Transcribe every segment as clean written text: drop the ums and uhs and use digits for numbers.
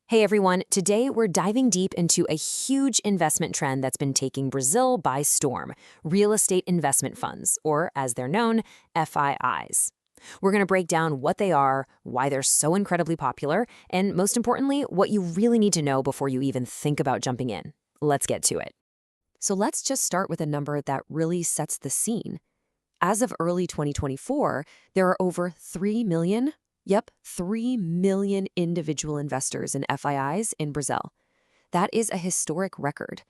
Hey everyone, today we're diving deep into a huge investment trend that's been taking Brazil by storm, real estate investment funds, or as they're known, FIIs. We're going to break down what they are, why they're so incredibly popular, and most importantly, what you really need to know before you even think about jumping in. Let's get to it. So let's just start with a number that really sets the scene. As of early 2024, there are over 3 million, 3 million individual investors in FIIs in Brazil. That is a historic record.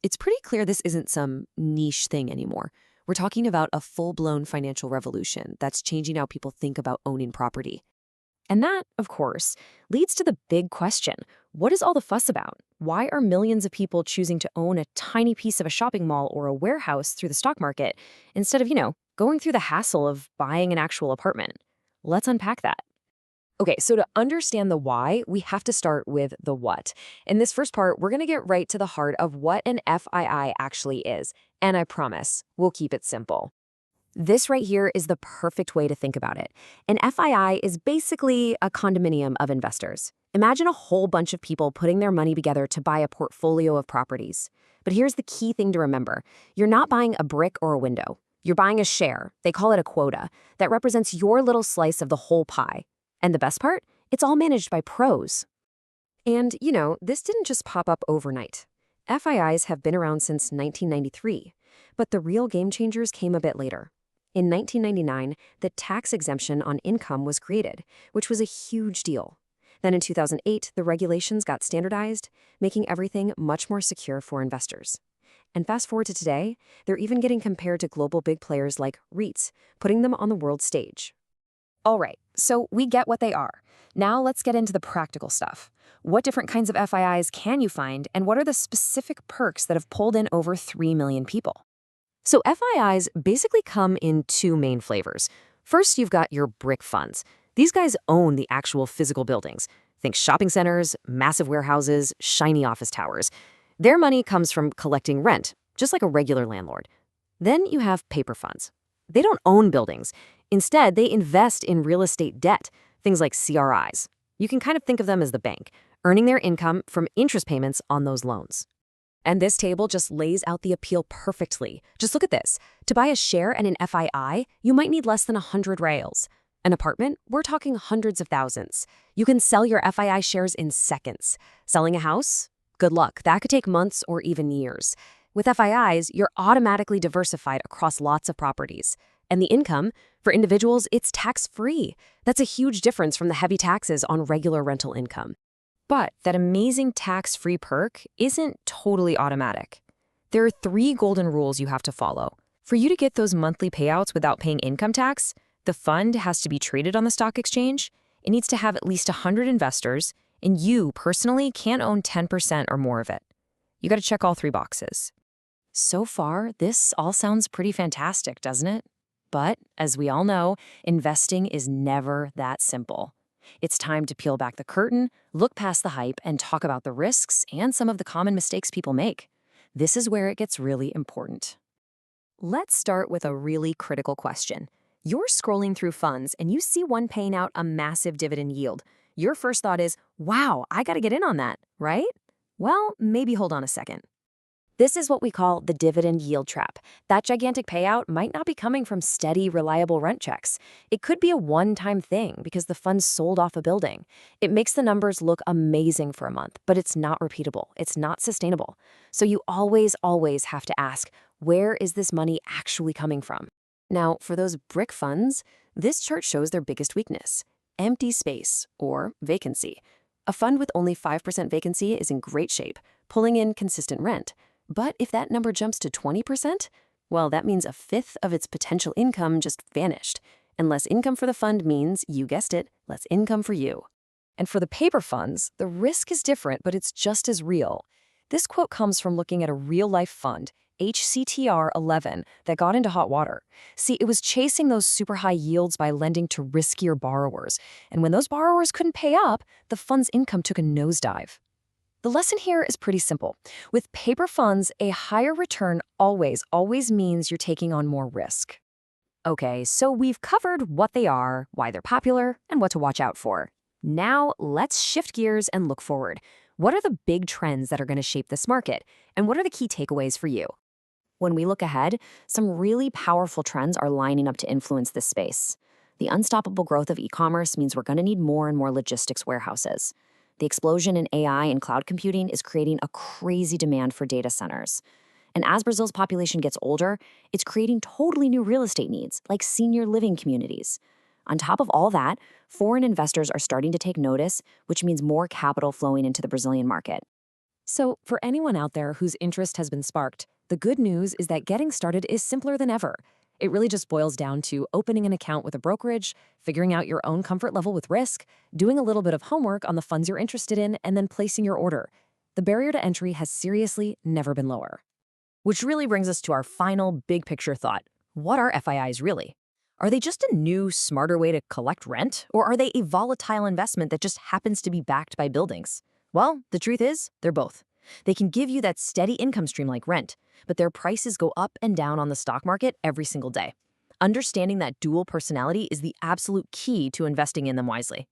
It's pretty clear this isn't some niche thing anymore. We're talking about a full-blown financial revolution that's changing how people think about owning property. And that, of course, leads to the big question. What is all the fuss about? Why are millions of people choosing to own a tiny piece of a shopping mall or a warehouse through the stock market instead of, going through the hassle of buying an actual apartment? Let's unpack that. Okay, so to understand the why, we have to start with the what. In this first part, we're going to get right to the heart of what an FII actually is. And I promise, we'll keep it simple. This right here is the perfect way to think about it. An FII is basically a condominium of investors. Imagine a whole bunch of people putting their money together to buy a portfolio of properties. But here's the key thing to remember. You're not buying a brick or a window. You're buying a share, they call it a quota, that represents your little slice of the whole pie. And the best part? It's all managed by pros. And, this didn't just pop up overnight. FIIs have been around since 1993, but the real game changers came a bit later. In 1999, the tax exemption on income was created, which was a huge deal. Then in 2008, the regulations got standardized, making everything much more secure for investors. And fast forward to today, they're even getting compared to global big players like REITs, putting them on the world stage. All right, so we get what they are. Now let's get into the practical stuff. What different kinds of FIIs can you find, and what are the specific perks that have pulled in over 3 million people? So FIIs basically come in two main flavors. First, you've got your brick funds. These guys own the actual physical buildings. Think shopping centers, massive warehouses, shiny office towers. Their money comes from collecting rent, just like a regular landlord. Then you have paper funds. They don't own buildings. Instead, they invest in real estate debt, things like CRIs. You can kind of think of them as the bank, earning their income from interest payments on those loans. And this table just lays out the appeal perfectly. Just look at this. To buy a share in an FII, you might need less than 100 reals. An apartment, we're talking hundreds of thousands. You can sell your FII shares in seconds. Selling a house? Good luck. That could take months or even years. With FIIs, you're automatically diversified across lots of properties. And the income, for individuals, it's tax-free. That's a huge difference from the heavy taxes on regular rental income. But that amazing tax-free perk isn't totally automatic. There are 3 golden rules you have to follow. For you to get those monthly payouts without paying income tax, the fund has to be traded on the stock exchange, it needs to have at least 100 investors, and you personally can't own 10% or more of it. You got to check all 3 boxes. So far, this all sounds pretty fantastic, doesn't it? But, as we all know, investing is never that simple. It's time to peel back the curtain, look past the hype, and talk about the risks and some of the common mistakes people make. This is where it gets really important. Let's start with a really critical question. You're scrolling through funds and you see one paying out a massive dividend yield. Your first thought is, wow, I gotta get in on that, right? Well, maybe hold on a second. This is what we call the dividend yield trap. That gigantic payout might not be coming from steady, reliable rent checks. It could be a one-time thing because the fund sold off a building. It makes the numbers look amazing for a month, but it's not repeatable. It's not sustainable. So you always have to ask, where is this money actually coming from? Now, for those brick funds, this chart shows their biggest weakness: empty space, or vacancy. A fund with only 5% vacancy is in great shape, pulling in consistent rent. But if that number jumps to 20%, well, that means a fifth of its potential income just vanished. And less income for the fund means, you guessed it, less income for you. And for the paper funds, the risk is different, but it's just as real. This quote comes from looking at a real-life fund, HCTR 11, that got into hot water. See, it was chasing those super high yields by lending to riskier borrowers. And when those borrowers couldn't pay up, the fund's income took a nosedive. The lesson here is pretty simple. With paper funds, a higher return always means you're taking on more risk. Okay, so we've covered what they are, why they're popular, and what to watch out for. Now, let's shift gears and look forward. What are the big trends that are going to shape this market? And what are the key takeaways for you? When we look ahead, some really powerful trends are lining up to influence this space. The unstoppable growth of e-commerce means we're going to need more and more logistics warehouses. The explosion in AI and cloud computing is creating a crazy demand for data centers. And as Brazil's population gets older, it's creating totally new real estate needs, like senior living communities. On top of all that, foreign investors are starting to take notice, which means more capital flowing into the Brazilian market. So, for anyone out there whose interest has been sparked, the good news is that getting started is simpler than ever. It really just boils down to opening an account with a brokerage, figuring out your own comfort level with risk, doing a little bit of homework on the funds you're interested in, and then placing your order. The barrier to entry has seriously never been lower. Which really brings us to our final big picture thought. What are FIIs really? Are they just a new, smarter way to collect rent? Or are they a volatile investment that just happens to be backed by buildings? Well, the truth is, they're both. They can give you that steady income stream like rent, but their prices go up and down on the stock market every single day. Understanding that dual personality is the absolute key to investing in them wisely.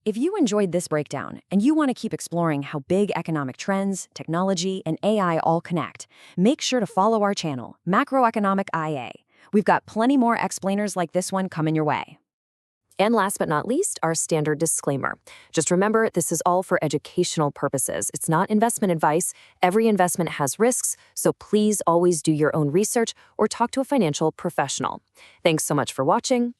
If you enjoyed this breakdown and you want to keep exploring how big economic trends, technology, and AI all connect, make sure to follow our channel, Macroeconomic IA. We've got plenty more explainers like this one coming your way. And last but not least, our standard disclaimer. Just remember, this is all for educational purposes. It's not investment advice. Every investment has risks, so please always do your own research or talk to a financial professional. Thanks so much for watching.